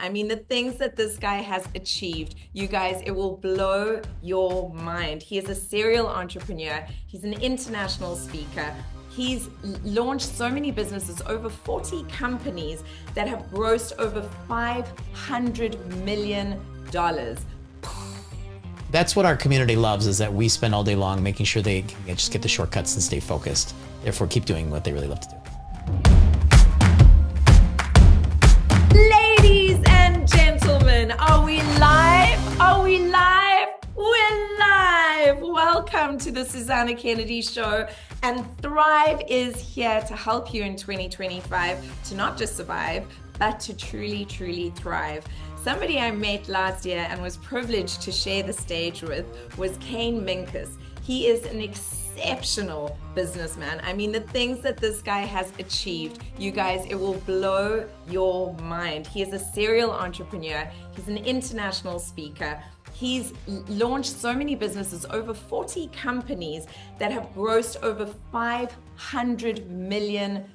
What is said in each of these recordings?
I mean, the things that this guy has achieved, you guys, it will blow your mind. He is a serial entrepreneur. He's an international speaker. He's launched so many businesses, over 40 companies that have grossed over $500 million. That's what our community loves, is that we spend all day long making sure they can just get the shortcuts and stay focused. Therefore, keep doing what they really love to do. Ladies and gentlemen, are we live? Are we live? We're live. Welcome to the Susana Kennedy Show. And Thrive is here to help you in 2025 to not just survive, but to truly, truly thrive. Somebody I met last year and was privileged to share the stage with was Kane Minkus. He is an exceptional businessman. I mean, the things that this guy has achieved, you guys, it will blow your mind. He is a serial entrepreneur. He's an international speaker. He's launched so many businesses, over 40 companies that have grossed over $500 million.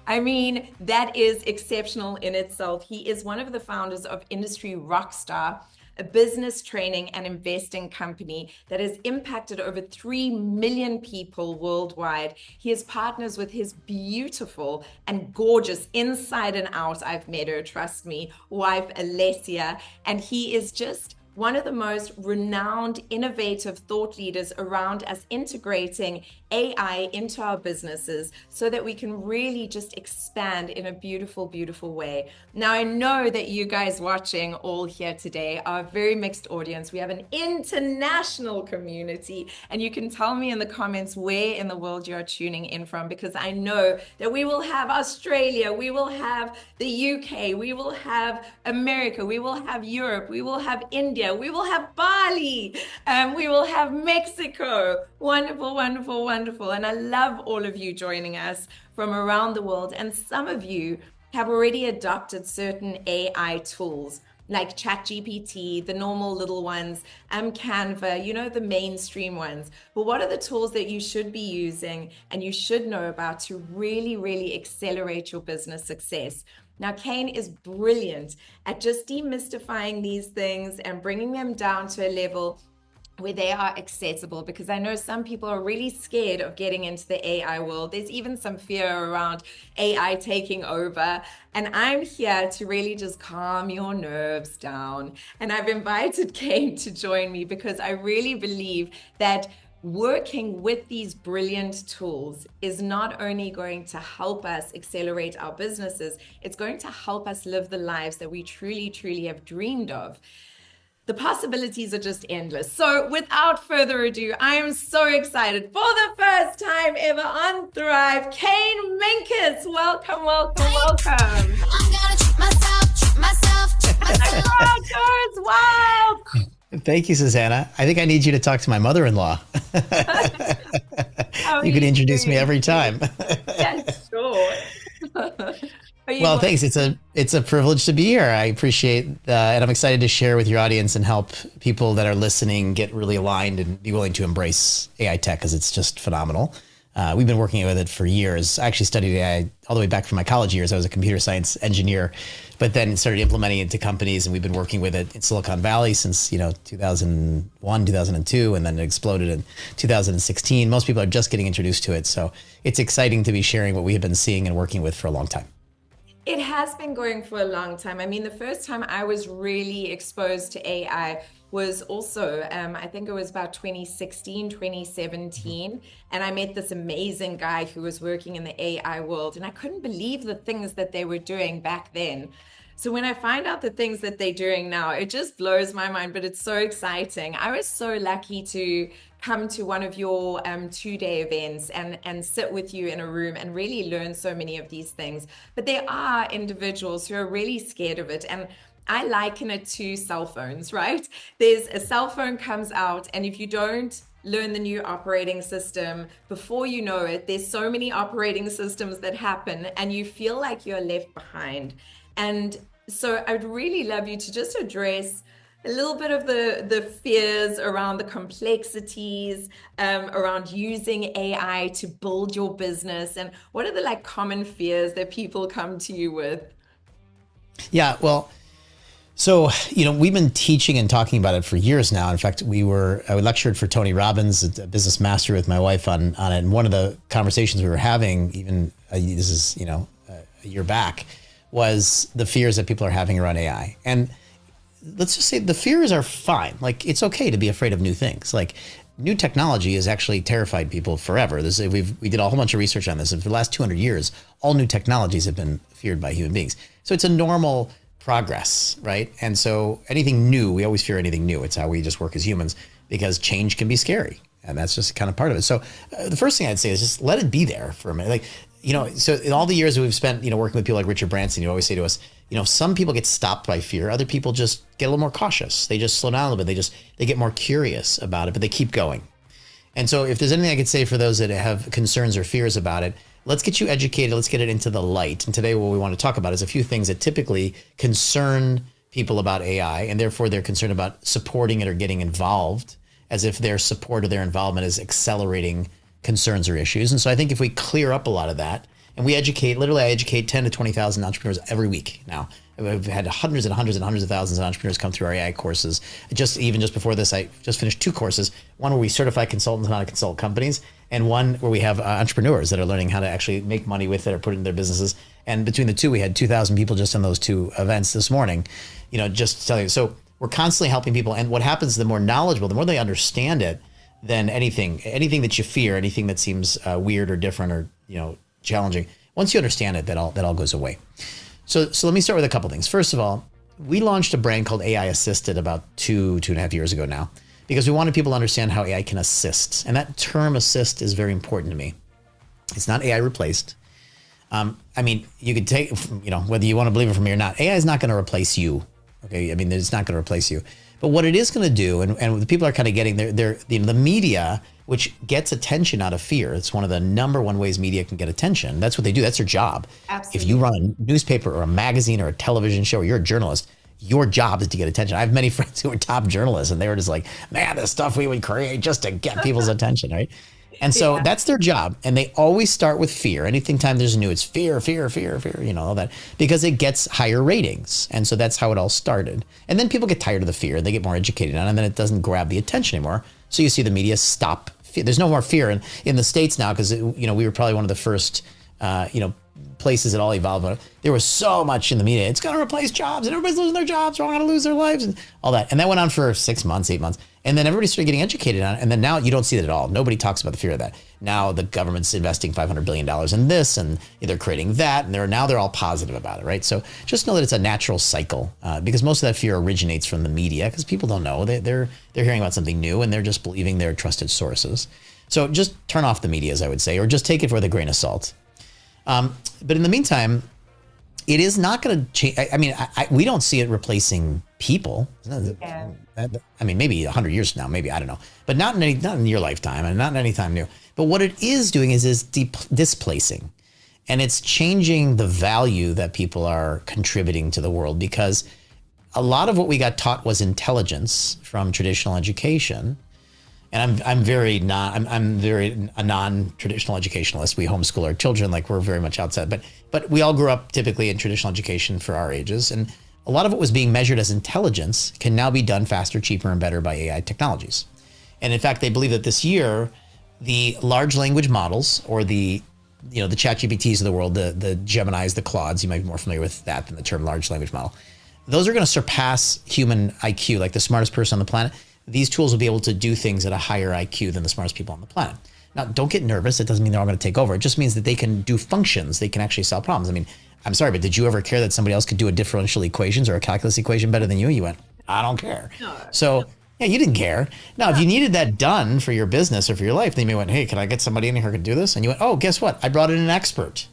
I mean, that is exceptional in itself. He is one of the founders of Industry Rockstar, a business training and investing company that has impacted over 3 million people worldwide. He has partners with his beautiful and gorgeous, inside and out, I've met her, trust me, wife Alessia, and he is just one of the most renowned, innovative thought leaders around us integrating AI into our businesses so that we can really just expand in a beautiful, beautiful way. Now, I know that you guys watching all here today are a very mixed audience. We have an international community, and you can tell me in the comments where in the world you are tuning in from, because I know that we will have Australia, we will have the UK, we will have America, we will have Europe, we will have India, we will have Bali, we will have Mexico. Wonderful, wonderful, wonderful. And I love all of you joining us from around the world. And some of you have already adopted certain AI tools like ChatGPT, the normal little ones, Canva, you know, the mainstream ones. But what are the tools that you should be using and you should know about to really, really accelerate your business success? Now, Kane is brilliant at just demystifying these things and bringing them down to a level where they are accessible, because I know some people are really scared of getting into the AI world. There's even some fear around AI taking over. And I'm here to really just calm your nerves down. And I've invited Kane to join me because I really believe that working with these brilliant tools is not only going to help us accelerate our businesses, it's going to help us live the lives that we truly, truly have dreamed of. The possibilities are just endless. So without further ado, I am so excited for the first time ever on Thrive, Kane Minkus. Welcome, welcome, welcome. I'm gonna treat myself. The crowd goes wild. Thank you, Susana. I think I need you to talk to my mother-in-law. You can introduce me every time. Yes, sure. Well, thanks. It's a privilege to be here. I appreciate and I'm excited to share with your audience and help people that are listening get really aligned and be willing to embrace AI tech, because it's just phenomenal. We've been working with it for years. I actually studied AI all the way back from my college years. I was a computer science engineer, but then started implementing it into companies, and we've been working with it in Silicon Valley since 2001, 2002, and then it exploded in 2016. Most people are just getting introduced to it, so it's exciting to be sharing what we have been seeing and working with for a long time. It has been going for a long time. I mean, the first time I was really exposed to AI was also, I think it was about 2016, 2017. And I met this amazing guy who was working in the AI world. And I couldn't believe the things that they were doing back then. So when I find out the things that they're doing now, it just blows my mind, but it's so exciting. I was so lucky to come to one of your 2-day events and sit with you in a room and really learn so many of these things. But there are individuals who are really scared of it. And I liken it to cell phones, right? There's a cell phone comes out, and if you don't learn the new operating system, before you know it, there's so many operating systems that happen and you feel like you're left behind. And so I'd really love you to just address a little bit of the fears around the complexities, around using AI to build your business, and what are the common fears that people come to you with? Yeah, well, so, we've been teaching and talking about it for years now. In fact, I lectured for Tony Robbins, a business master, with my wife on it. And one of the conversations we were having, even this is, a year back, was the fears that people are having around AI. And let's just say the fears are fine. Like, it's okay to be afraid of new things. Like, new technology has actually terrified people forever. We did a whole bunch of research on this. And for the last 200 years, all new technologies have been feared by human beings. So it's a normal progress, right? And so anything new, we always fear anything new. It's how we just work as humans, because change can be scary. And that's just kind of part of it. So the first thing I'd say is just let it be there for a minute. Like, so in all the years we've spent, working with people like Richard Branson, you always say to us, some people get stopped by fear. Other people just get a little more cautious. They just slow down a little bit. They get more curious about it, but they keep going. And so if there's anything I could say for those that have concerns or fears about it, let's get you educated. Let's get it into the light. And today what we want to talk about is a few things that typically concern people about AI, and therefore they're concerned about supporting it or getting involved, as if their support or their involvement is accelerating concerns or issues. And so I think if we clear up a lot of that, and I educate 10 to 20,000 entrepreneurs every week now. We've had hundreds and hundreds and hundreds of thousands of entrepreneurs come through our AI courses. Just before this, I just finished 2 courses. One where we certify consultants on how to consult companies, and one where we have entrepreneurs that are learning how to actually make money with it or put it in their businesses. And between the two, we had 2,000 people just in those 2 events this morning, just to tell you. So we're constantly helping people. And what happens, the more knowledgeable, the more they understand it, than anything that you fear, anything that seems weird or different or, challenging. Once you understand it, that all goes away. So let me start with a couple things. First of all, we launched a brand called AI Assisted about 2.5 years ago now, because we wanted people to understand how AI can assist. And that term assist is very important to me. It's not AI replaced. You could take, whether you want to believe it from me or not, AI is not going to replace you. Okay. It's not going to replace you. But what it is going to do, and the people are kind of getting the media, which gets attention out of fear. It's one of the number one ways media can get attention. That's what they do. That's their job. Absolutely. If you run a newspaper or a magazine or a television show, or you're a journalist, your job is to get attention. I have many friends who are top journalists, and they were just like, man, the stuff we would create just to get people's attention, right? And so that's their job. And they always start with fear. Anything time there's new, it's fear, all that, because it gets higher ratings. And so that's how it all started. And then people get tired of the fear. They get more educated on it, and then it doesn't grab the attention anymore. So you see the media stop. There's no more fear in the States now, because, we were probably one of the first, places that all evolved. There was so much in the media. It's going to replace jobs, and everybody's losing their jobs. They're all going to lose their lives and all that. And that went on for 6 months, 8 months. And then everybody started getting educated on it. And then now you don't see that at all. Nobody talks about the fear of that. Now the government's investing $500 billion in this, and they're creating that. And they're all positive about it, right? So just know that it's a natural cycle, because most of that fear originates from the media, because people don't know. They're hearing about something new, and they're just believing their trusted sources. So just turn off the media, as I would say, or just take it with a grain of salt. But in the meantime, it is not going to change. We don't see it replacing people. Yeah. Maybe 100 years from now, maybe, I don't know, but not in your lifetime, and not in any time new. But what it is doing is displacing, and it's changing the value that people are contributing to the world, because a lot of what we got taught was intelligence from traditional education. And I'm very a non-traditional educationalist. We homeschool our children, like we're very much outside, but we all grew up typically in traditional education for our ages. And a lot of what was being measured as intelligence can now be done faster, cheaper, and better by AI technologies. And in fact, they believe that this year, the large language models, or the ChatGPTs of the world, the Geminis, the Claudes, you might be more familiar with that than the term large language model. Those are going to surpass human IQ, like the smartest person on the planet. These tools will be able to do things at a higher IQ than the smartest people on the planet. Now, don't get nervous. It doesn't mean they're all going to take over. It just means that they can do functions. They can actually solve problems. I'm sorry, but did you ever care that somebody else could do a differential equations or a calculus equation better than you? You went, I don't care. No. So yeah, you didn't care. Now, if you needed that done for your business or for your life, then you went, hey, can I get somebody in here who can do this? And you went, oh, guess what? I brought in an expert.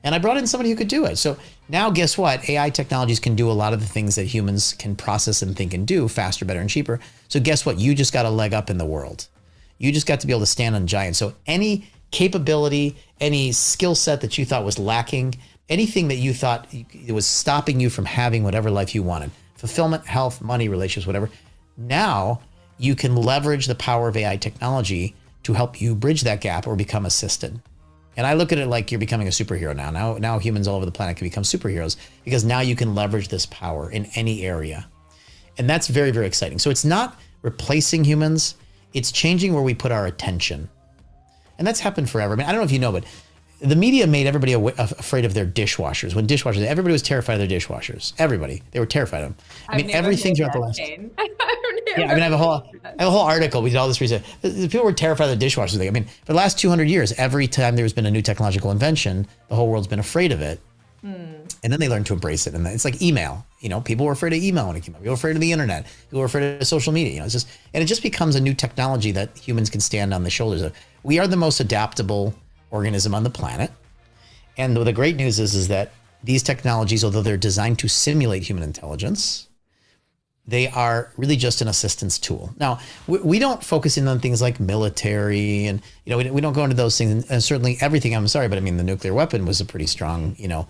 And I brought in somebody who could do it. So now guess what? AI technologies can do a lot of the things that humans can process and think and do faster, better, and cheaper. So guess what? You just got a leg up in the world. You just got to be able to stand on giants. So any capability, any skill set that you thought was lacking, anything that you thought it was stopping you from having whatever life you wanted, fulfillment, health, money, relationships, whatever, now you can leverage the power of AI technology to help you bridge that gap or become assisted. And I look at it like you're becoming a superhero now. Now humans all over the planet can become superheroes because now you can leverage this power in any area. And that's very, very exciting. So it's not replacing humans. It's changing where we put our attention. And that's happened forever. I mean, I don't know if you know, but the media made everybody afraid of their dishwashers. When dishwashers, everybody was terrified of their dishwashers. Everybody, they were terrified of them. I mean, everything throughout the last. Yeah, I mean, I have a whole article. We did all this research. People were terrified of the dishwashers thing. I mean, for the last 200 years, every time there's been a new technological invention, the whole world's been afraid of it. And then they learned to embrace it. And it's like email. You know, people were afraid of email when it came out. People were afraid of the internet. People were afraid of social media. You know, it just becomes a new technology that humans can stand on the shoulders of. We are the most adaptable organism on the planet. And the great news is that these technologies, although they're designed to simulate human intelligence, they are really just an assistance tool. Now, we don't focus in on things like military and, you know, we don't go into those things. And certainly everything, I'm sorry, but I mean, the nuclear weapon was a pretty strong, you know,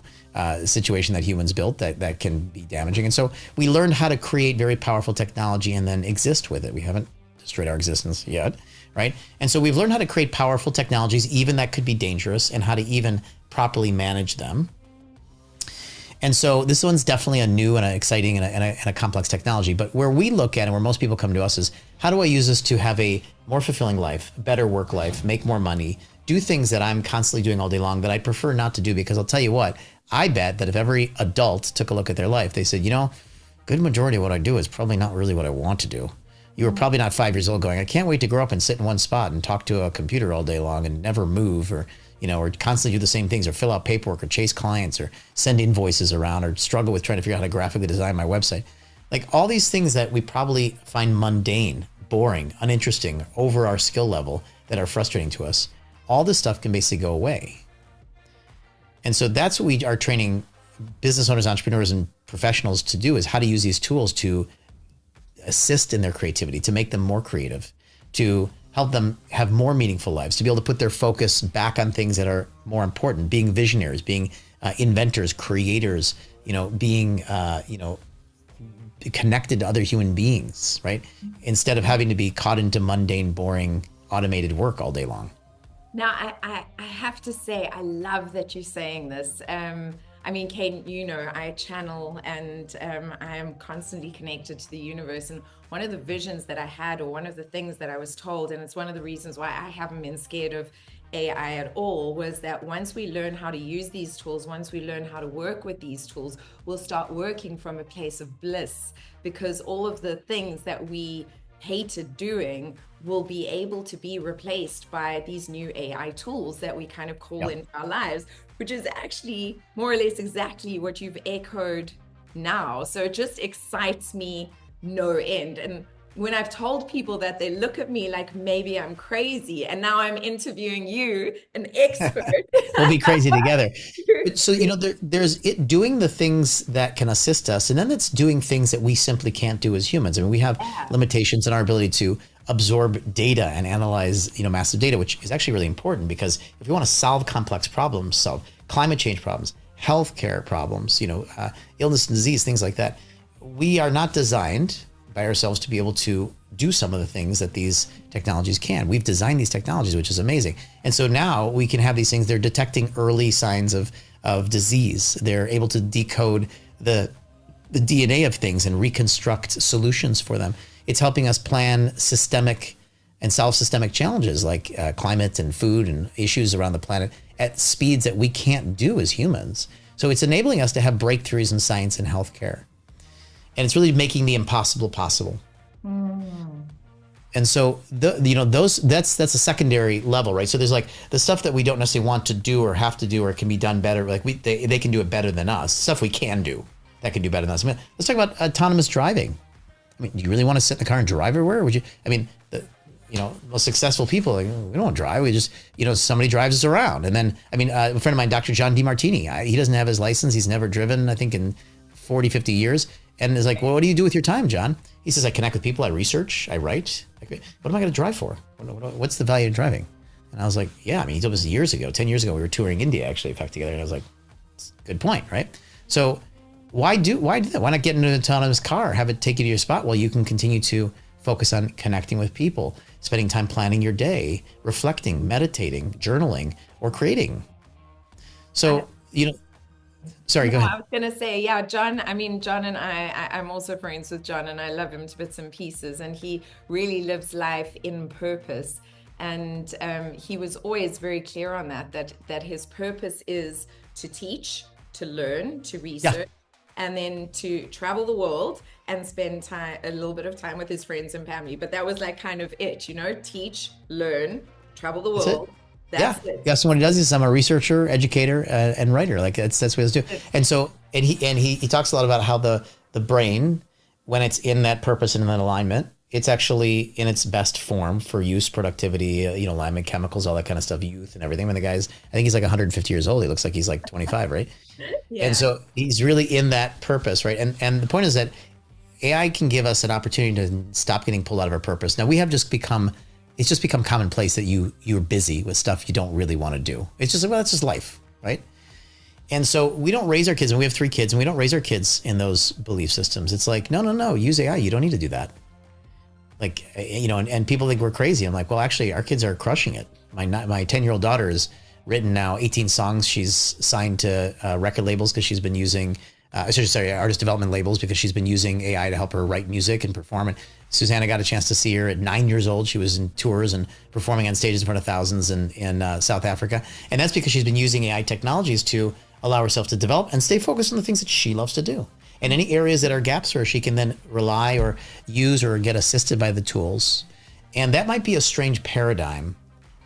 situation that humans built that can be damaging. And so we learned how to create very powerful technology and then exist with it. We haven't destroyed our existence yet, right? And so we've learned how to create powerful technologies, even that could be dangerous, and how to even properly manage them. And so this one's definitely a new and an exciting and a complex technology. But where we look at and where most people come to us is, how do I use this to have a more fulfilling life, better work life, make more money, do things that I'm constantly doing all day long that I prefer not to do? Because I'll tell you what, I bet that if every adult took a look at their life, they said, you know, good majority of what I do is probably not really what I want to do. You were probably not 5 years old going, I can't wait to grow up and sit in one spot and talk to a computer all day long and never move, or, you know, or constantly do the same things, or fill out paperwork, or chase clients, or send invoices around, or struggle with trying to figure out how to graphically design my website. Like all these things that we probably find mundane, boring, uninteresting, over our skill level, that are frustrating to us. All this stuff can basically go away. And so that's what we are training business owners, entrepreneurs, and professionals to do, is how to use these tools to assist in their creativity, to make them more creative, to help them have more meaningful lives, to be able to put their focus back on things that are more important, being visionaries, being inventors, creators, you know, being, you know, connected to other human beings, right? Instead of having to be caught into mundane, boring, automated work all day long. Now, I have to say, I love that you're saying this. I mean, Kate, you know, I channel and I am constantly connected to the universe. And one of the visions that I had, or one of the things that I was told, and it's one of the reasons why I haven't been scared of AI at all, was that once we learn how to use these tools, once we learn how to work with these tools, we'll start working from a place of bliss, because all of the things that we hated doing will be able to be replaced by these new AI tools that we kind of call into our lives, which is actually more or less exactly what you've echoed now. So it just excites me no end. And when I've told people that, they look at me like maybe I'm crazy. And now I'm interviewing you, an expert. We'll be crazy together. So, you know, there's it doing the things that can assist us, and then it's doing things that we simply can't do as humans. I mean, we have limitations in our ability to absorb data and analyze, you know, massive data, which is actually really important, because if we want to solve complex problems, solve climate change problems, healthcare problems, you know, illness and disease, things like that, we are not designed by ourselves to be able to do some of the things that these technologies can. We've designed these technologies, which is amazing. And so now we can have these things. They're detecting early signs of disease. They're able to decode the DNA of things and reconstruct solutions for them. It's helping us plan systemic and solve systemic challenges like climate and food and issues around the planet at speeds that we can't do as humans. So it's enabling us to have breakthroughs in science and healthcare. And it's really making the impossible possible. And so that's a secondary level, right? So there's like the stuff that we don't necessarily want to do or have to do, or it can be done better. Like they can do it better than us. Stuff we can do that can do better than us. I mean, let's talk about autonomous driving. I mean, do you really want to sit in the car and drive everywhere? Would you? I mean, most successful people, like, we don't drive. We just, somebody drives us around. And then, I mean, a friend of mine, Dr. John DeMartini, he doesn't have his license. He's never driven, I think, in 40, 50 years. And is like, well, what do you do with your time, John? He says, I connect with people, I research, I write. Like, what am I going to drive for? What's the value of driving? And I was like, yeah, I mean, he told us years ago, 10 years ago, we were touring India, actually, in fact, together. And I was like, good point, right? So why do that? Why not get into an autonomous car, have it take you to your spot while you can continue to focus on connecting with people, spending time planning your day, reflecting, meditating, journaling, or creating. I, So, sorry, no, go ahead. I was gonna say, yeah, John. I mean, John and I'm also friends with John, and I love him to bits and pieces. And he really lives life in purpose. And he was always very clear on that his purpose is to teach, to learn, to Yeah, research, and then to travel the world and spend time, a little bit of time with his friends and family. But that was like kind of it, teach, learn, travel the that's it. world. Yeah. That's it. Yeah. So what he does is I'm a researcher, educator, and writer. Like that's what he does do. And so he talks a lot about how the brain, when it's in that purpose and in that alignment, it's actually in its best form for use, productivity, alignment, chemicals, all that kind of stuff, youth and everything. When the guy's, I think he's like 150 years old. He looks like he's like 25, right? And Yeah. so he's really in that purpose, right? And the point is that AI can give us an opportunity to stop getting pulled out of our purpose. Now we have just become, it's just become commonplace that you're busy with stuff you don't really want to do. It's just, well, that's just life, right? And so we don't raise our kids, and we have 3 kids, and we don't raise our kids in those belief systems. It's like, no, use AI. You don't need to do that. Like, and people think we're crazy. I'm like, well, actually, our kids are crushing it. My 10-year-old daughter has written now 18 songs. She's signed to record labels because she's been using, artist development labels because she's been using AI to help her write music and perform. And Susana got a chance to see her at 9 years old. She was in tours and performing on stages in front of thousands in South Africa. And that's because she's been using AI technologies to allow herself to develop and stay focused on the things that she loves to do. And any areas that are gaps for her, she can then rely or use or get assisted by the tools. And that might be a strange paradigm,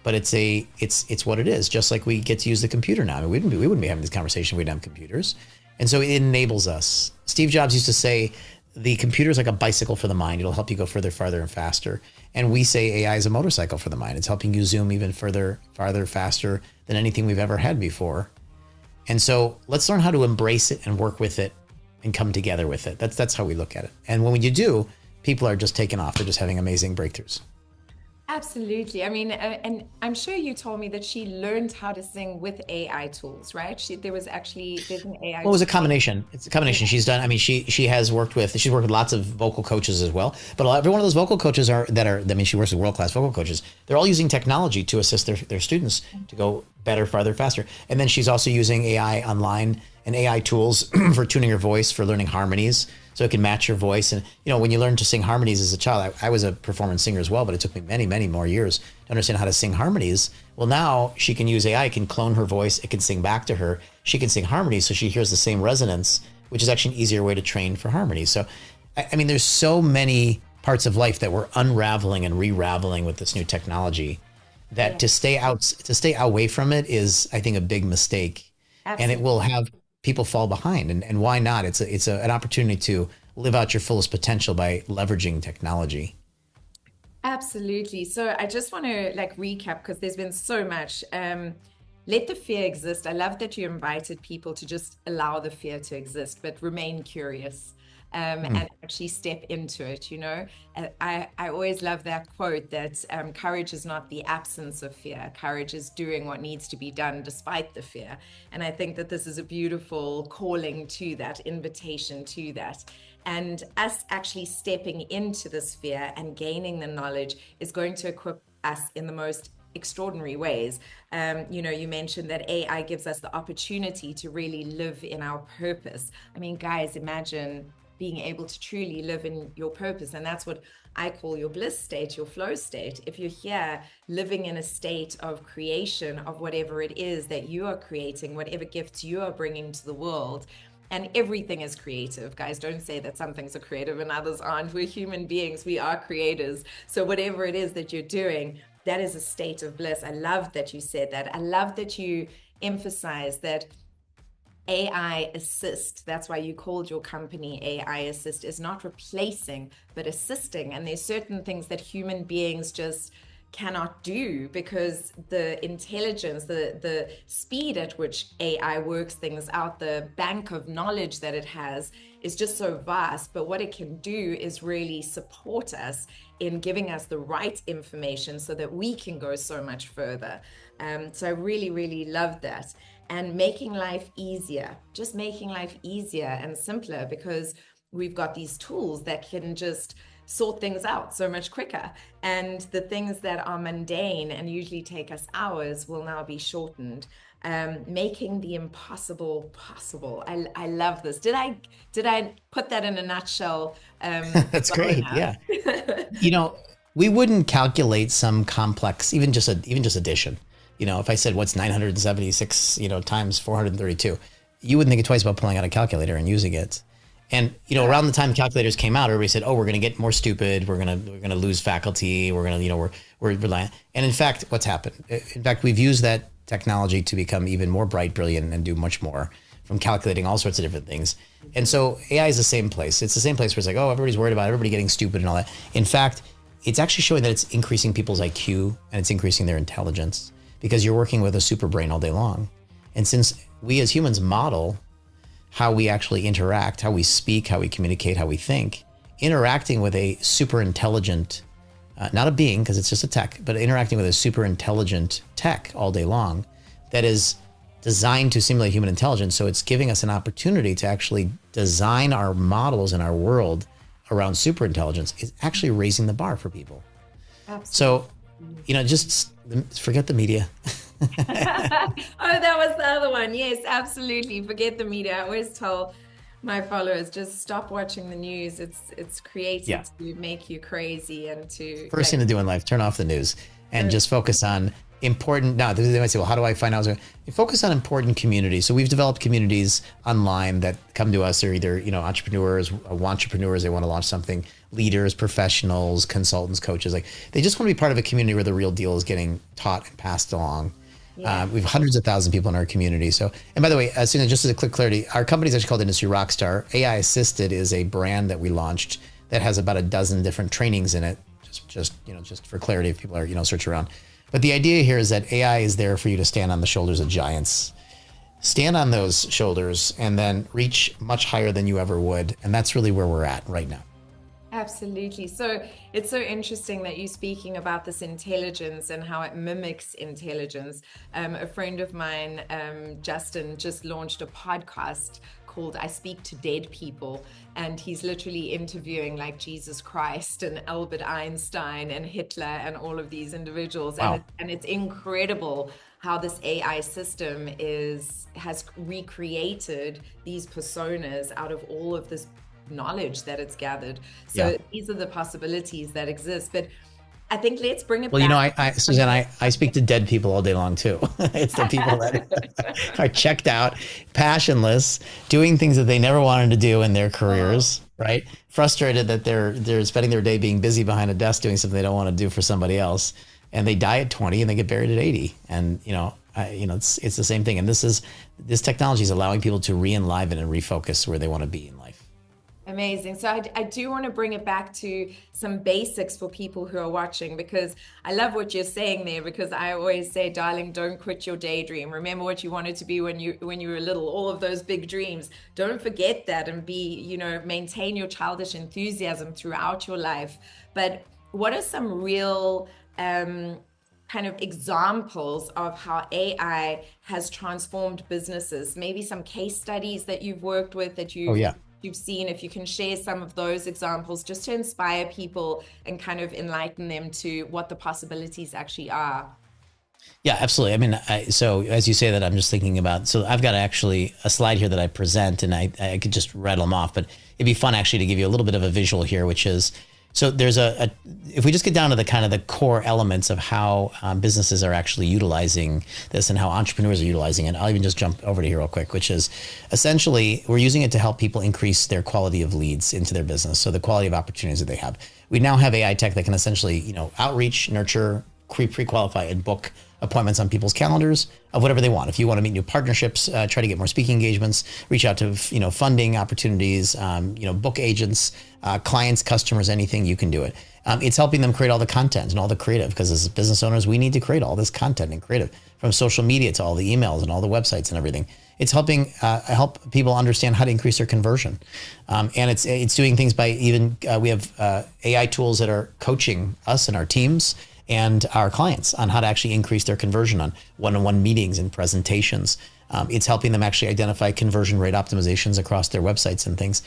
but it's what it is. Just like we get to use the computer now. I mean, we wouldn't be having this conversation if we didn't have computers. And so it enables us. Steve Jobs used to say, the computer is like a bicycle for the mind. It'll help you go further, farther, and faster. And we say AI is a motorcycle for the mind. It's helping you zoom even further, farther, faster than anything we've ever had before. And so let's learn how to embrace it and work with it and come together with it. That's how we look at it. And when you do, people are just taking off. They're just having amazing breakthroughs. Absolutely. I mean, and I'm sure you told me that she learned how to sing with AI tools, right? There's an AI Well, it was a tool. combination. It's a combination. She's done. I mean, she's worked with lots of vocal coaches as well. But every one of those vocal coaches she works with world class vocal coaches. They're all using technology to assist their students to go better, farther, faster. And then she's also using AI online and AI tools for tuning her voice, for learning harmonies, so it can match your voice. And when you learn to sing harmonies as a child, I was a performance singer as well, but it took me many, many more years to understand how to sing harmonies. Well, now she can use AI, it can clone her voice, it can sing back to her. She can sing harmonies, so she hears the same resonance, which is actually an easier way to train for harmonies. So, I mean, there's so many parts of life that we're unraveling and re-raveling with this new technology that Yeah, to stay away from it is, I think, a big mistake, and it absolutely. will have people fall behind. And why not? It's an opportunity to live out your fullest potential by leveraging technology. Absolutely. So I just want to like recap because there's been so much. Let the fear exist. I love that you invited people to just allow the fear to exist, but remain curious, Hmm. and actually step into it. And I always love that quote that courage is not the absence of fear. Courage is doing what needs to be done despite the fear. And I think that this is a beautiful calling to that, invitation to that. And us actually stepping into this fear and gaining the knowledge is going to equip us in the most extraordinary ways. You mentioned that AI gives us the opportunity to really live in our purpose. I mean, guys, imagine being able to truly live in your purpose. And that's what I call your bliss state, your flow state. If you're here living in a state of creation of whatever it is that you are creating, whatever gifts you are bringing to the world, and everything is creative, guys. Don't say that some things are creative and others aren't. We're human beings, we are creators. So whatever it is that you're doing, that is a state of bliss. I love that you said that. I love that you emphasize that AI assist, that's why you called your company AI Assist, is not replacing, but assisting. And there's certain things that human beings just cannot do because the intelligence, the speed at which AI works things out, the bank of knowledge that it has is just so vast. But what it can do is really support us in giving us the right information so that we can go so much further. So I really, really love that. And making life easier, just making life easier and simpler because we've got these tools that can just sort things out so much quicker. And the things that are mundane and usually take us hours will now be shortened, making the impossible possible. I love this. Did I put that in a nutshell? That's Well great. enough? Yeah. You know, we wouldn't calculate some complex, even just addition. You know, if I said what's 976, times 432, you wouldn't think twice about pulling out a calculator and using it. And around the time calculators came out, everybody said, "Oh, we're going to get more stupid. We're going to lose faculty. We're going to, we're reliant." And in fact, what's happened? In fact, we've used that technology to become even more bright, brilliant, and do much more, from calculating all sorts of different things. And so AI is the same place. It's the same place where it's like, oh, everybody's worried about everybody getting stupid and all that. In fact, it's actually showing that it's increasing people's IQ and it's increasing their intelligence, because you're working with a super brain all day long. And since we as humans model how we actually interact, how we speak, how we communicate, how we think, interacting with a super intelligent, not a being, because it's just a tech, but interacting with a super intelligent tech all day long that is designed to simulate human intelligence. So it's giving us an opportunity to actually design our models in our world around super intelligence, is actually raising the bar for people. Absolutely. So, just forget the media. Oh, that was the other one. Yes, absolutely. Forget the media. I always tell my followers, just stop watching the news. It's created to make you crazy and to First thing to do in life, turn off the news and just focus on important. Now, they might say, well, how do I find out? You focus on important communities. So we've developed communities online that come to us. They're either, entrepreneurs, wantrepreneurs, they want to launch something, leaders, professionals, consultants, coaches. Like, they just want to be part of a community where the real deal is getting taught and passed along. Yeah. We have hundreds of thousands of people in our community. So, and by the way, Susana, just as a quick clarity, our company is actually called Industry Rockstar. AI Assisted is a brand that we launched that has about a dozen different trainings in it. Just for clarity, if people are, search around. But the idea here is that AI is there for you to stand on the shoulders of giants. Stand on those shoulders and then reach much higher than you ever would. And that's really where we're at right now. Absolutely. So it's so interesting that you're speaking about this intelligence and how it mimics intelligence. A friend of mine, Justin, just launched a podcast called I Speak to Dead People. And he's literally interviewing like Jesus Christ and Albert Einstein and Hitler and all of these individuals. Wow. And it's incredible how this AI system has recreated these personas out of all of this knowledge that it's gathered. So these are the possibilities that exist. But I think let's bring it back. Susana, I speak to dead people all day long too. It's the people that are checked out, passionless, doing things that they never wanted to do in their careers, right? Frustrated that they're spending their day being busy behind a desk doing something they don't want to do for somebody else, and they die at 20 and they get buried at 80. And it's the same thing. And this technology is allowing people to re-enliven and refocus where they want to be in life. Amazing. So I do want to bring it back to some basics for people who are watching, because I love what you're saying there, because I always say, darling, don't quit your daydream. Remember what you wanted to be when you were little, all of those big dreams. Don't forget that, and maintain your childish enthusiasm throughout your life. But what are some real kind of examples of how AI has transformed businesses? Maybe some case studies that you've worked with that you've seen, if you can share some of those examples, just to inspire people and kind of enlighten them to what the possibilities actually are. Yeah, absolutely. I mean, so as you say that, I'm just thinking about, so I've got actually a slide here that I present, and I could just rattle them off, but it'd be fun actually to give you a little bit of a visual here, which is, so there's if we just get down to the kind of the core elements of how businesses are actually utilizing this and how entrepreneurs are utilizing it, I'll even just jump over to here real quick, which is essentially we're using it to help people increase their quality of leads into their business. So the quality of opportunities that they have. We now have AI tech that can essentially, outreach, nurture, pre-qualify and book appointments on people's calendars of whatever they want. If you want to meet new partnerships, try to get more speaking engagements, reach out to, funding opportunities, book agents, clients, customers, anything, you can do it. It's helping them create all the content and all the creative, because as business owners, we need to create all this content and creative, from social media to all the emails and all the websites and everything. It's helping help people understand how to increase their conversion. And it's doing things by even, we have AI tools that are coaching us and our teams and our clients on how to actually increase their conversion on one-on-one meetings and presentations. It's helping them actually identify conversion rate optimizations across their websites and things.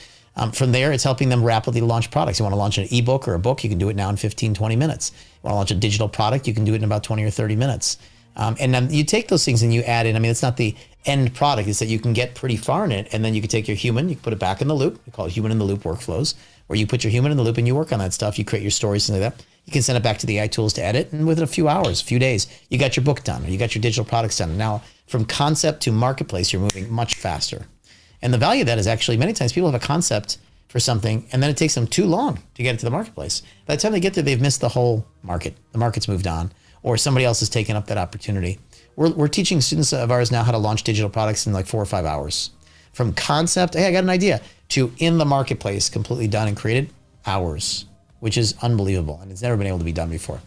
From there, it's helping them rapidly launch products. You want to launch an ebook or a book, you can do it now in 15, 20 minutes. You want to launch a digital product, you can do it in about 20 or 30 minutes. And then you take those things and you add in, I mean, it's not the end product, it's that you can get pretty far in it. And then you can take your human, you can put it back in the loop. We call it human in the loop workflows, where you put your human in the loop and you work on that stuff. You create your stories, things like that. You can send it back to the AI tools to edit. And within a few hours, a few days, you got your book done or you got your digital products done. Now, from concept to marketplace, you're moving much faster. And the value of that is actually many times people have a concept for something and then it takes them too long to get it to the marketplace. By the time they get there, they've missed the whole market. The market's moved on or somebody else has taken up that opportunity. We're teaching students of ours now how to launch digital products in like 4 or 5 hours. From concept, hey, I got an idea, to in the marketplace, completely done and created, hours, which is unbelievable. And it's never been able to be done before.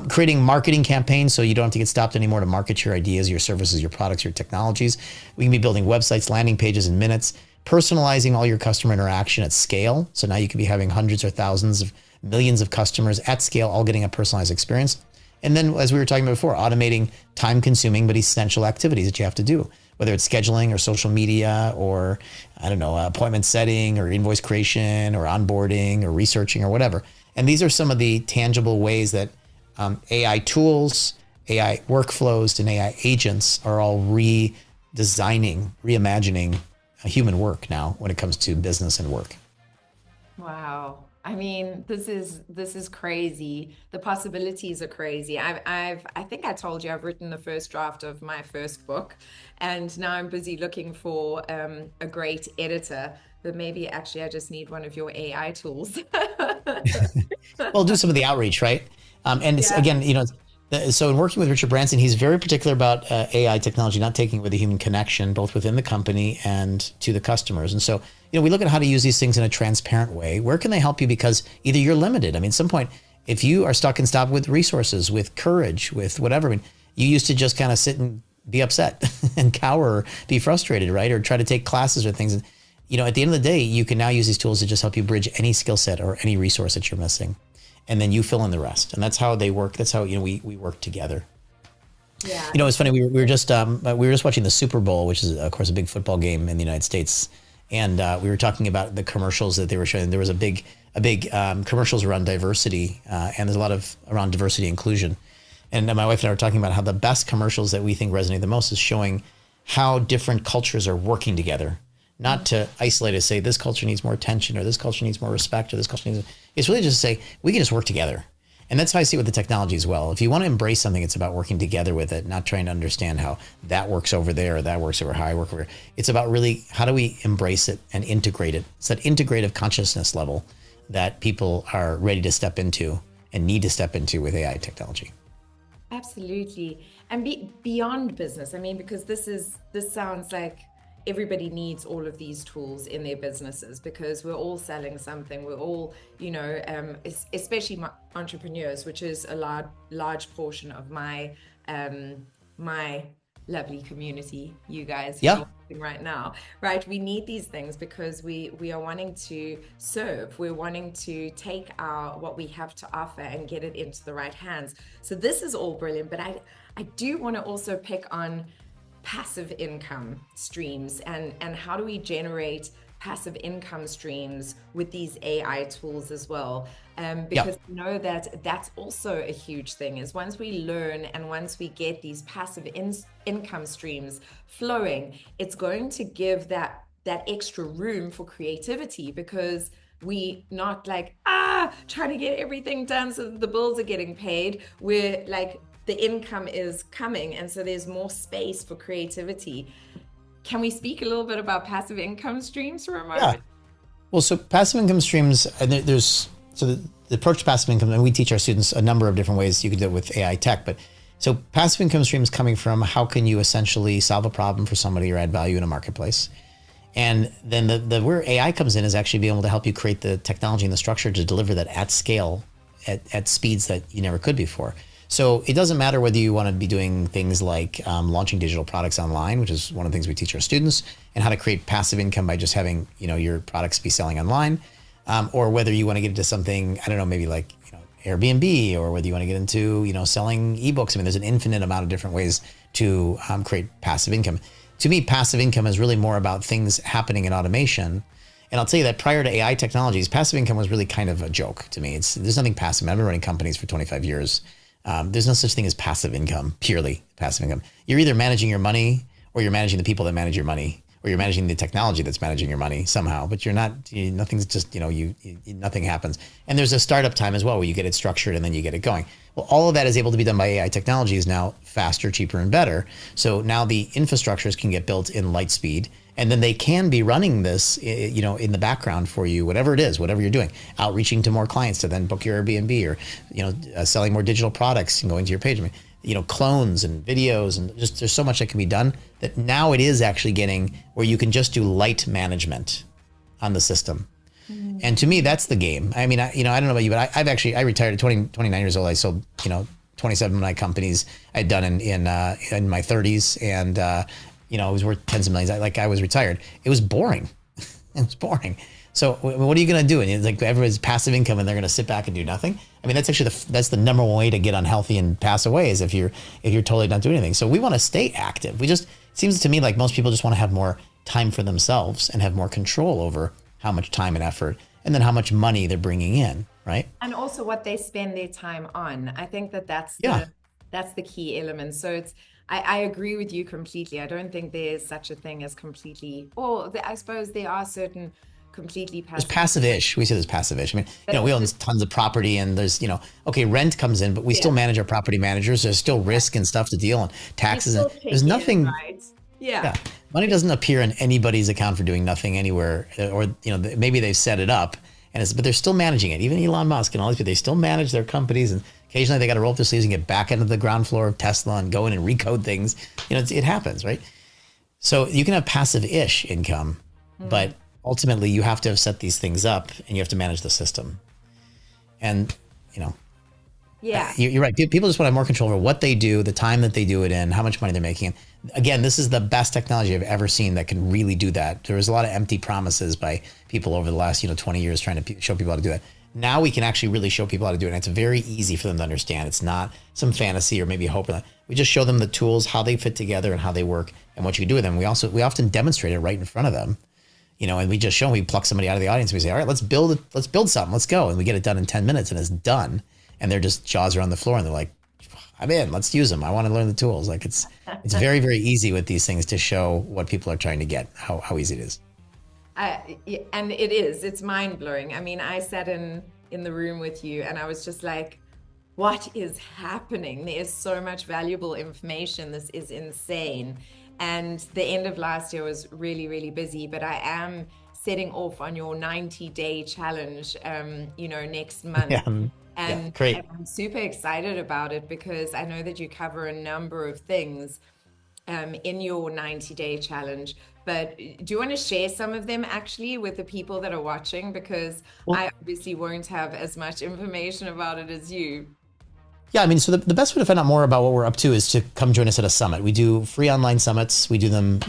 Creating marketing campaigns so you don't have to get stopped anymore to market your ideas, your services, your products, your technologies. We can be building websites, landing pages in minutes, personalizing all your customer interaction at scale. So now you could be having hundreds or thousands of millions of customers at scale, all getting a personalized experience. And then, as we were talking about before, automating time-consuming but essential activities that you have to do, whether it's scheduling or social media or, I don't know, appointment setting or invoice creation or onboarding or researching or whatever. And these are some of the tangible ways that AI tools, AI workflows, and AI agents are all redesigning, reimagining human work now when it comes to business and work. Wow. I mean, this is crazy. The possibilities are crazy. I think I told you I've written the first draft of my first book, and now I'm busy looking for a great editor. But maybe actually I just need one of your AI tools. Well, do some of the outreach, right? And it's, again, so in working with Richard Branson, he's very particular about AI technology not taking away the human connection, both within the company and to the customers. And so, we look at how to use these things in a transparent way. Where can they help you? Because either you're limited. I mean, at some point, if you are stuck and stopped with resources, with courage, with whatever, I mean, you used to just kind of sit and be upset and cower or be frustrated, right? Or try to take classes or things. And, at the end of the day, you can now use these tools to just help you bridge any skill set or any resource that you're missing. And then you fill in the rest. And that's how they work. That's how, we work together. Yeah. It's funny. We were just watching the Super Bowl, which is, of course, a big football game in the United States. And we were talking about the commercials that they were showing. There was a big commercials around diversity, and there's a lot of around diversity inclusion. And my wife and I were talking about how the best commercials that we think resonate the most is showing how different cultures are working together, not to isolate it, say this culture needs more attention or this culture needs more respect or this culture needs. It's really just to say we can just work together. And that's how I see it with the technology as well. If you want to embrace something, it's about working together with it, not trying to understand how that works over there or that works over how I work over here. It's about really how do we embrace it and integrate it. It's that integrative consciousness level that people are ready to step into and need to step into with AI technology. Absolutely. And beyond business. I mean, because this sounds like everybody needs all of these tools in their businesses because we're all selling something. We're all, especially entrepreneurs, which is a large portion of my lovely community, you guys who are watching right now, right? We need these things because we are wanting to serve. We're wanting to take what we have to offer and get it into the right hands. So this is all brilliant, but I do want to also pick on passive income streams and how do we generate passive income streams with these AI tools as well, because we know that that's also a huge thing is once we learn and once we get these passive income streams flowing, it's going to give that extra room for creativity because we not like trying to get everything done so that the bills are getting paid. We're like the income is coming and so there's more space for creativity. Can we speak a little bit about passive income streams for a moment? Yeah. Well, so passive income streams, the approach to passive income, and we teach our students a number of different ways you can do it with AI tech, but so passive income streams coming from how can you essentially solve a problem for somebody or add value in a marketplace. And then the where AI comes in is actually being able to help you create the technology and the structure to deliver that at scale, at speeds that you never could before. So it doesn't matter whether you want to be doing things like launching digital products online, which is one of the things we teach our students, and how to create passive income by just having your products be selling online, or whether you want to get into something, I don't know, maybe like Airbnb, or whether you want to get into selling ebooks. I mean, there's an infinite amount of different ways to create passive income. To me, passive income is really more about things happening in automation And I'll tell you that prior to AI technologies, passive income was really kind of a joke to me. There's nothing passive. I've been running companies for 25 years. There's no such thing as passive income, purely passive income. You're either managing your money or you're managing the people that manage your money, or you're managing the technology that's managing your money somehow, but nothing's just, nothing happens. And there's a startup time as well where you get it structured and then you get it going. Well, all of that is able to be done by AI technologies now, faster, cheaper, and better. So now the infrastructures can get built in light speed, and then they can be running this, in the background for you, whatever it is, whatever you're doing, outreaching to more clients to then book your Airbnb, or, selling more digital products and going to your page. I mean, clones and videos, and just there's so much that can be done that now it is actually getting where you can just do light management on the system. Mm-hmm. And to me, that's the game. I mean, I don't know about you, but I retired at 29 years old. I sold, 27 of my companies I'd done in my 30s, and it was worth tens of millions. I was retired. It was boring. It was boring. So what are you going to do? And it's like everybody's passive income and they're going to sit back and do nothing. I mean, that's actually that's the number one way to get unhealthy and pass away is if you're totally not doing anything. So we want to stay active. It seems to me like most people just want to have more time for themselves and have more control over how much time and effort and then how much money they're bringing in, right? And also what they spend their time on. I think that's the key element. So I agree with you completely. I don't think there's such a thing as completely, I suppose there are certain completely passive. There's passive-ish. We say there's passive-ish. I mean, we own tons of property and there's, rent comes in, but we still manage our property managers. There's still risk and stuff to deal and taxes. And there's nothing. Right? Yeah. Money doesn't appear in anybody's account for doing nothing anywhere, or, maybe they've set it up but they're still managing it. Even Elon Musk and all these people, they still manage their companies, and occasionally they got to roll up their sleeves and get back into the ground floor of Tesla and go in and recode things. It happens, right? So you can have passive-ish income, but ultimately you have to have set these things up and you have to manage the system. And, you're right. People just want to have more control over what they do, the time that they do it in, how much money they're making. And again, this is the best technology I've ever seen that can really do that. There was a lot of empty promises by people over the last, 20 years trying to show people how to do that. Now we can actually really show people how to do it. And it's very easy for them to understand. It's not some fantasy or maybe hope. We just show them the tools, how they fit together and how they work and what you can do with them. We often demonstrate it right in front of them. And we just show them, we pluck somebody out of the audience and we say, all right, let's build something, let's go. And we get it done in 10 minutes and it's done. And they're just jaws are on the floor and they're like, I'm in, let's use them. I want to learn the tools. Like it's very, very easy with these things to show what people are trying to get, how easy it is. And it's mind blowing. I mean, I sat in the room with you and I was just like, what is happening? There is so much valuable information. This is insane. And the end of last year was really, really busy, but I am setting off on your 90-day challenge, next month. Great. And I'm super excited about it because I know that you cover a number of things in your 90-day challenge. But do you want to share some of them actually with the people that are watching? Because I obviously won't have as much information about it as you. Yeah, I mean, so the best way to find out more about what we're up to is to come join us at a summit. We do free online summits. We do them,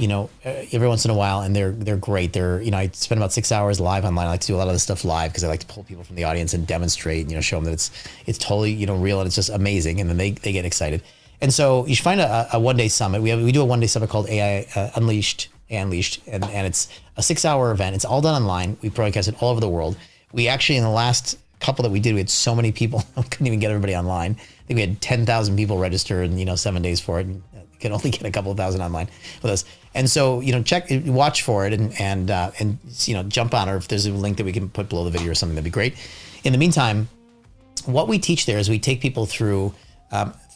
every once in a while, and they're great. I spend about 6 hours live online. I like to do a lot of this stuff live because I like to pull people from the audience and demonstrate, show them that it's totally, real and it's just amazing, and then they get excited. And so you should find a one-day summit. We do a one-day summit called AI Unleashed, and it's a 6-hour event. It's all done online. We broadcast it all over the world. We actually, in the last couple that we did, we had so many people, I couldn't even get everybody online. I think we had 10,000 people register in 7 days for it. And you can only get a couple of thousand online with us. And so, watch for it and jump on, or if there's a link that we can put below the video or something, that'd be great. In the meantime, what we teach there is we take people through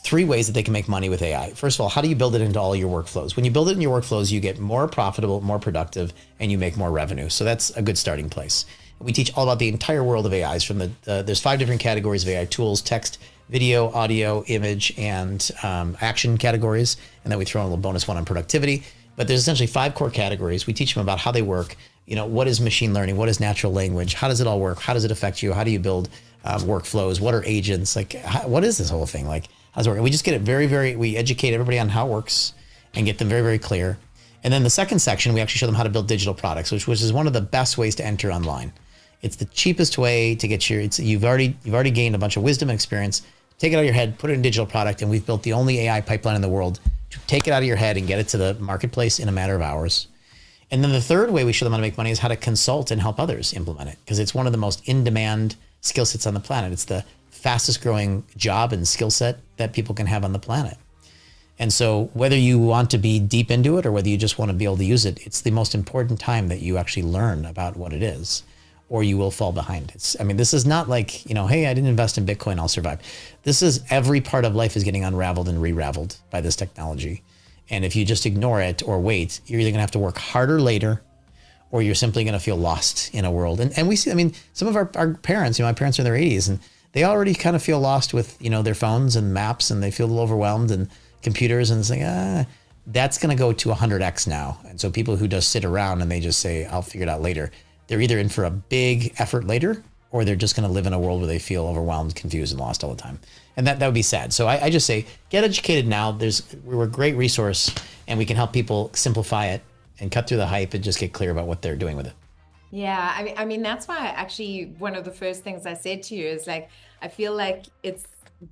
3 ways that they can make money with AI. First of all, how do you build it into all your workflows? When you build it in your workflows, you get more profitable, more productive, and you make more revenue. So that's a good starting place. We teach all about the entire world of AIs from there's 5 different categories of AI tools: text, video, audio, image, and action categories. And then we throw in a little bonus one on productivity. But there's essentially 5 core categories. We teach them about how they work. What is machine learning? What is natural language? How does it all work? How does it affect you? How do you build workflows? What are agents? What is this whole thing? How does it work? And we just get it we educate everybody on how it works and get them very, very clear. And then the second section, we actually show them how to build digital products, which is one of the best ways to enter online. It's the cheapest way to get you've already gained a bunch of wisdom and experience. Take it out of your head, put it in a digital product, and we've built the only AI pipeline in the world to take it out of your head and get it to the marketplace in a matter of hours. And then the third way we show them how to make money is how to consult and help others implement it, because it's one of the most in-demand skill sets on the planet. It's the fastest growing job and skill set that people can have on the planet. And so whether you want to be deep into it or whether you just want to be able to use it, it's the most important time that you actually learn about what it is, or you will fall behind. This is not like, hey, I didn't invest in Bitcoin, I'll survive. This is every part of life is getting unraveled and re-raveled by this technology. And if you just ignore it or wait, you're either gonna have to work harder later, or you're simply gonna feel lost in a world. And we see, some of our parents, my parents are in their 80s, and they already kind of feel lost with, their phones and maps, and they feel a little overwhelmed, and computers, and it's like, that's going to go to 100x now. And so people who just sit around and they just say, I'll figure it out later, they're either in for a big effort later, or they're just going to live in a world where they feel overwhelmed, confused, and lost all the time. And that would be sad. So I just say, get educated now. We're a great resource, and we can help people simplify it and cut through the hype and just get clear about what they're doing with it. Yeah, that's why actually one of the first things I said to you is like, I feel like it's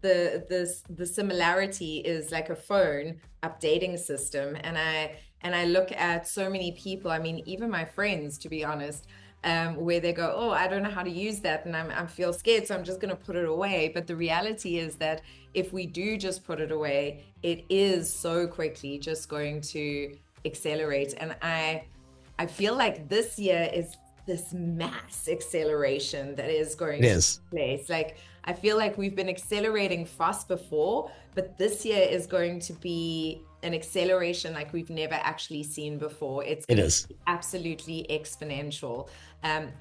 the similarity is like a phone updating system. And I look at so many people, even my friends, to be honest, where they go, oh, I don't know how to use that, and I feel scared, so I'm just going to put it away. But the reality is that if we do just put it away, it is so quickly just going to accelerate. And I feel like this year is this mass acceleration that is going to take place. Like, I feel like we've been accelerating fast before, but this year is going to be an acceleration like we've never actually seen before. It is absolutely exponential.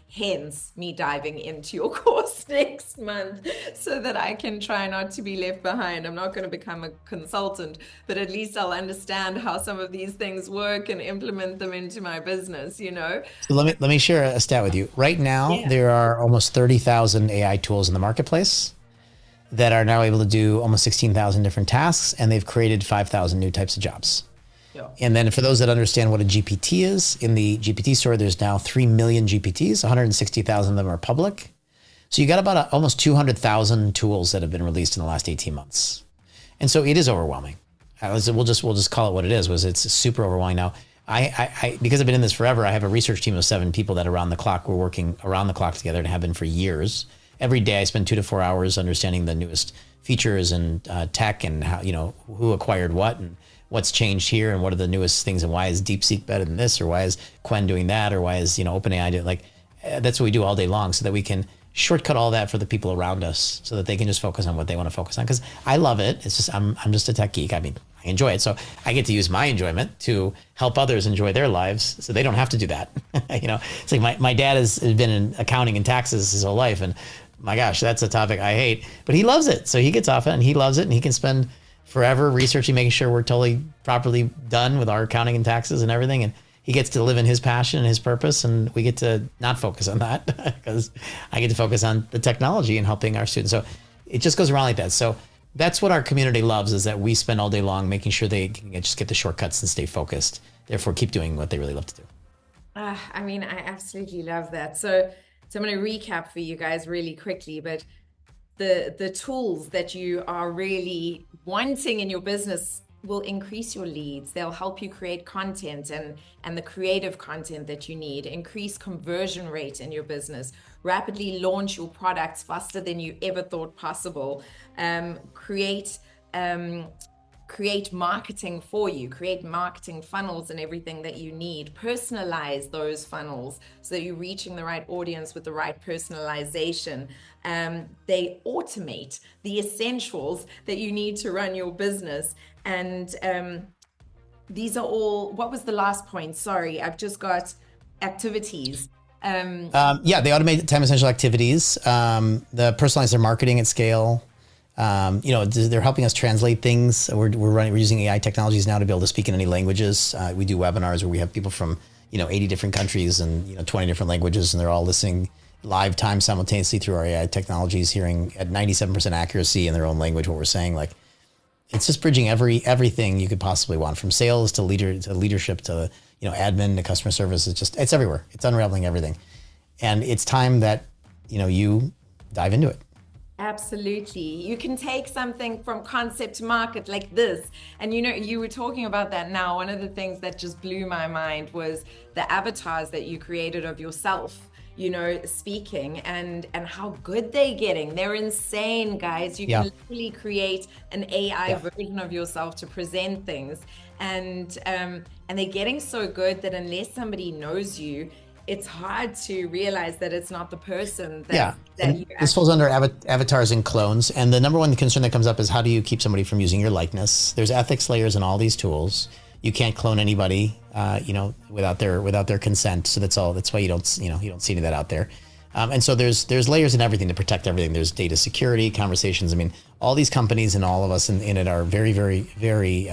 Hence me diving into your course next month so that I can try not to be left behind. I'm not going to become a consultant, but at least I'll understand how some of these things work and implement them into my business, So let me share a stat with you. Right now, there are almost 30,000 AI tools in the marketplace that are now able to do almost 16,000 different tasks, and they've created 5,000 new types of jobs. Yeah. And then for those that understand what a GPT is, in the GPT store, there's now 3 million GPTs, 160,000 of them are public. So you got about almost 200,000 tools that have been released in the last 18 months. And so it is overwhelming. We'll just call it what it is. It's super overwhelming now. I because I've been in this forever, I have a research team of 7 people that around the clock, we're working around the clock together and have been for years. Every day I spend 2 to 4 hours understanding the newest features and tech, and how, who acquired what and what's changed here, and what are the newest things, and why is DeepSeek better than this, or why is Quen doing that, or why is OpenAI doing, that's what we do all day long, so that we can shortcut all that for the people around us, so that they can just focus on what they want to focus on. Because I love it. It's just I'm just a tech geek. I enjoy it, so I get to use my enjoyment to help others enjoy their lives, so they don't have to do that. It's like my dad has been in accounting and taxes his whole life, and my gosh, that's a topic I hate, but he loves it. So he gets off it and he loves it, and he can spend forever researching, making sure we're totally properly done with our accounting and taxes and everything. And he gets to live in his passion and his purpose, and we get to not focus on that because I get to focus on the technology and helping our students. So it just goes around like that. So that's what our community loves, is that we spend all day long making sure they can just get the shortcuts and stay focused. Therefore, keep doing what they really love to do. I absolutely love that. So I'm going to recap for you guys really quickly, but the tools that you are really wanting in your business will increase your leads. They'll help you create content and the creative content that you need, increase conversion rate in your business, rapidly launch your products faster than you ever thought possible, create marketing for you, create marketing funnels and everything that you need, personalize those funnels so that you're reaching the right audience with the right personalization. They automate the essentials that you need to run your business. And these are all, what was the last point? Sorry, I've just got activities. They automate time essential activities, the personalize their marketing at scale. They're helping us translate things. We're using AI technologies now to be able to speak in any languages. We do webinars where we have people from 80 different countries and 20 different languages, and they're all listening live time simultaneously through our AI technologies, hearing at 97% accuracy in their own language what we're saying. Like, it's just bridging everything you could possibly want, from sales to leadership to admin to customer service. It's everywhere. It's unraveling everything, and it's time that you dive into it. Absolutely. You can take something from concept to market like this. And you know, you were talking about that now. One of the things that just blew my mind was the avatars that you created of yourself, you know, speaking and how good they're getting. They're insane, guys. You can Yeah. literally create an AI Yeah. version of yourself to present things. And they're getting so good that unless somebody knows you, it's hard to realize that it's not the person Yeah. that And you this falls actually under are. avatars and clones. And the number one concern that comes up is how do you keep somebody from using your likeness? There's ethics layers in all these tools. You can't clone anybody, without their consent. So that's why you don't see any of that out there. And so there's layers in everything to protect everything. There's data security, conversations. I mean, all these companies and all of us in it are very, very, very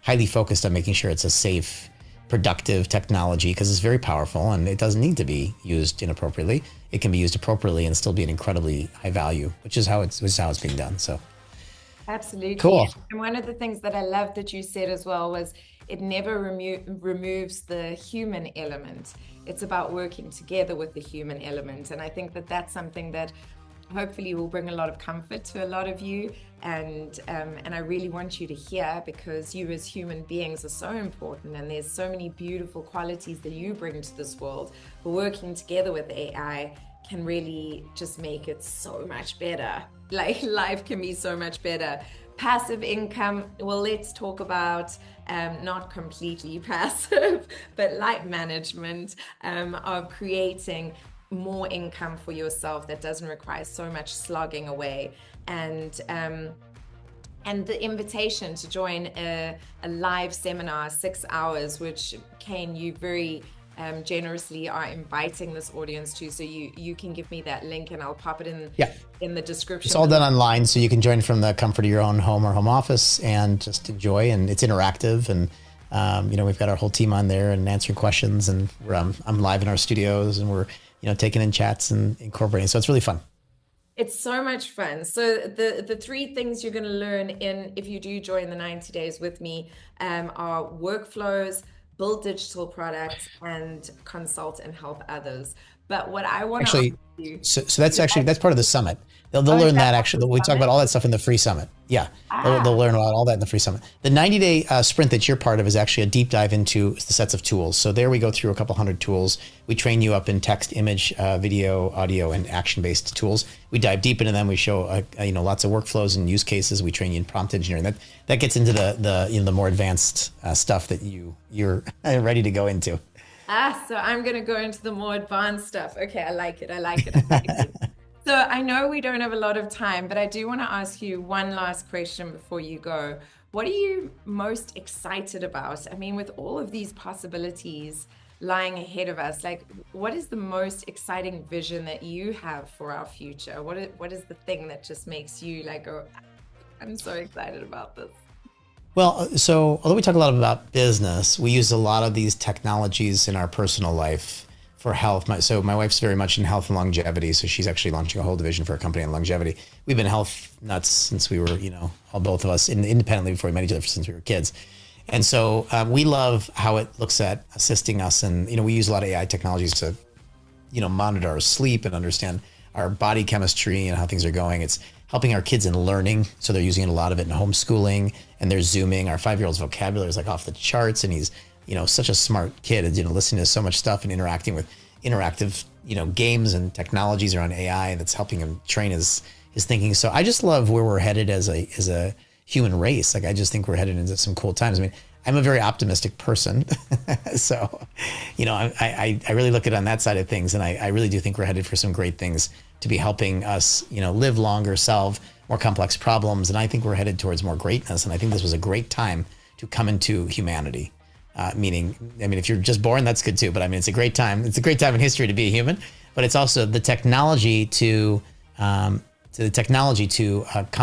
highly focused on making sure it's a safe, productive technology because it's very powerful and it doesn't need to be used inappropriately. It can be used appropriately and still be an incredibly high value, which is how it's being done. So Absolutely. cool. And one of the things that I loved that you said as well was it never removes the human element. It's about working together with the human element. And I think that that's something that hopefully will bring a lot of comfort to a lot of you. And I really want you to hear because you as human beings are so important and there's so many beautiful qualities that you bring to this world. But working together with AI can really just make it so much better. Like life can be so much better. Passive income, well, let's talk about not completely passive, but light management of creating more income for yourself that doesn't require so much slogging away. And the invitation to join a live seminar, 6 hours, which Kane, you very generously are inviting this audience to. So you can give me that link and I'll pop it Yeah. in the description. It's all done online, so you can join from the comfort of your own home or home office and just enjoy. And it's interactive, and we've got our whole team on there and answering questions. And I'm live in our studios, and we're taking in chats and incorporating. So it's really fun. It's so much fun. So the three things you're going to learn if you do join the 90 days with me are workflows, build digital products, and consult and help others. But what I want to ask Actually, you, so that's part of the summit. They'll oh, is learn that that part of actually. the We talk about summit? all that stuff in the free summit. Yeah, they'll Ah, learn about all that in the free summit. The 90-day sprint that you're part of is actually a deep dive into the sets of tools. So there we go through a couple hundred tools. We train you up in text, image, video, audio, and action-based tools. We dive deep into them. We show lots of workflows and use cases. We train you in prompt engineering. That gets into the more advanced stuff that you're ready to go into. so I'm going to go into the more advanced stuff. Okay, I like it. I like it. I like it. So I know we don't have a lot of time, but I do want to ask you one last question before you go. What are you most excited about? I mean, with all of these possibilities lying ahead of us, like what is the most exciting vision that you have for our future? What is the thing that just makes you like go, I'm so excited about this? Well, so although we talk a lot about business, we use a lot of these technologies in our personal life for health. So my wife's very much in health and longevity. So she's actually launching a whole division for a company in longevity. We've been health nuts since we were, both of us independently before we met each other since we were kids. And so we love how it looks at assisting us. And, we use a lot of AI technologies to monitor our sleep and understand our body chemistry and how things are going. It's helping our kids in learning. So they're using a lot of it in homeschooling and they're Zooming. Our 5-year-old's vocabulary is like off the charts and he's, such a smart kid, listening to so much stuff and interacting with interactive, games and technologies around AI that's helping him train his thinking. So I just love where we're headed as a human race. Like, I just think we're headed into some cool times. I mean, I'm a very optimistic person. So, I really look at it on that side of things. And I really do think we're headed for some great things to be helping us, live longer, solve more complex problems. And I think we're headed towards more greatness. And I think this was a great time to come into humanity. Meaning, if you're just born, that's good too. But it's a great time. It's a great time in history to be a human. But it's also the technology to come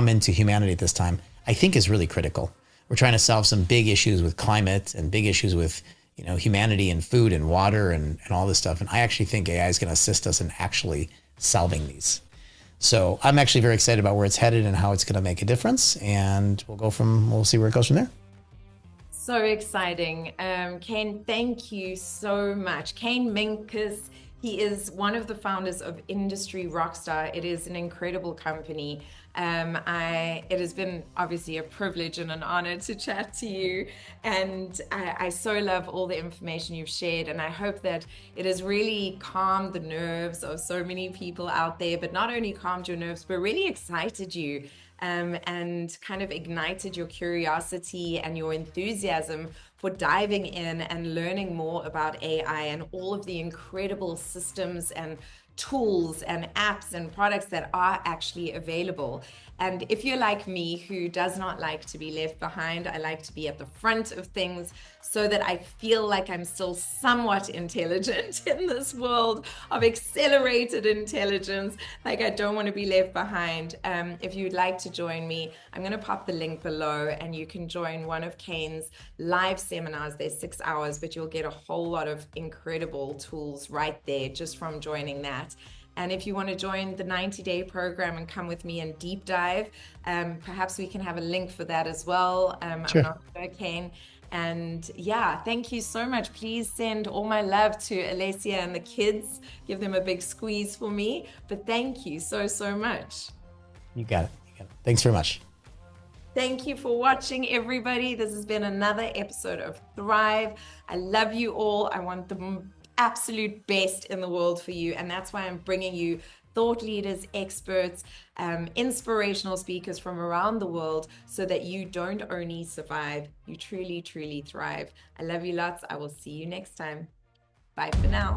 into humanity at this time, I think is really critical. We're trying to solve some big issues with climate and big issues with, humanity and food and water and all this stuff. And I actually think AI is going to assist us in actually solving these. So I'm actually very excited about where it's headed and how it's going to make a difference. And we'll see where it goes from there. So exciting. Kane, thank you so much. Kane Minkus, He is one of the founders of Industry Rockstar. It is an incredible company. It has been obviously a privilege and an honor to chat to you. And I so love all the information you've shared. And I hope that it has really calmed the nerves of so many people out there, but not only calmed your nerves, but really excited you. And kind of ignited your curiosity and your enthusiasm for diving in and learning more about AI and all of the incredible systems and tools and apps and products that are actually available. And if you're like me, who does not like to be left behind, I like to be at the front of things so that I feel like I'm still somewhat intelligent in this world of accelerated intelligence. Like, I don't want to be left behind. If you'd like to join me, I'm going to pop the link below and you can join one of Kane's live seminars. They're 6 hours, but you'll get a whole lot of incredible tools right there just from joining that. And if you want to join the 90-day program and come with me and deep dive, perhaps we can have a link for that as well. Sure. I'm not sure, Kane. And yeah, thank you so much. Please send all my love to Alessia and the kids. Give them a big squeeze for me. But thank you so, so much. You got it. You got it. Thanks very much. Thank you for watching, everybody. This has been another episode of Thrive. I love you all. I want the absolute best in the world for you. And that's why I'm bringing you thought leaders, experts, inspirational speakers from around the world so that you don't only survive, you truly, truly thrive. I love you lots. I will see you next time. Bye for now.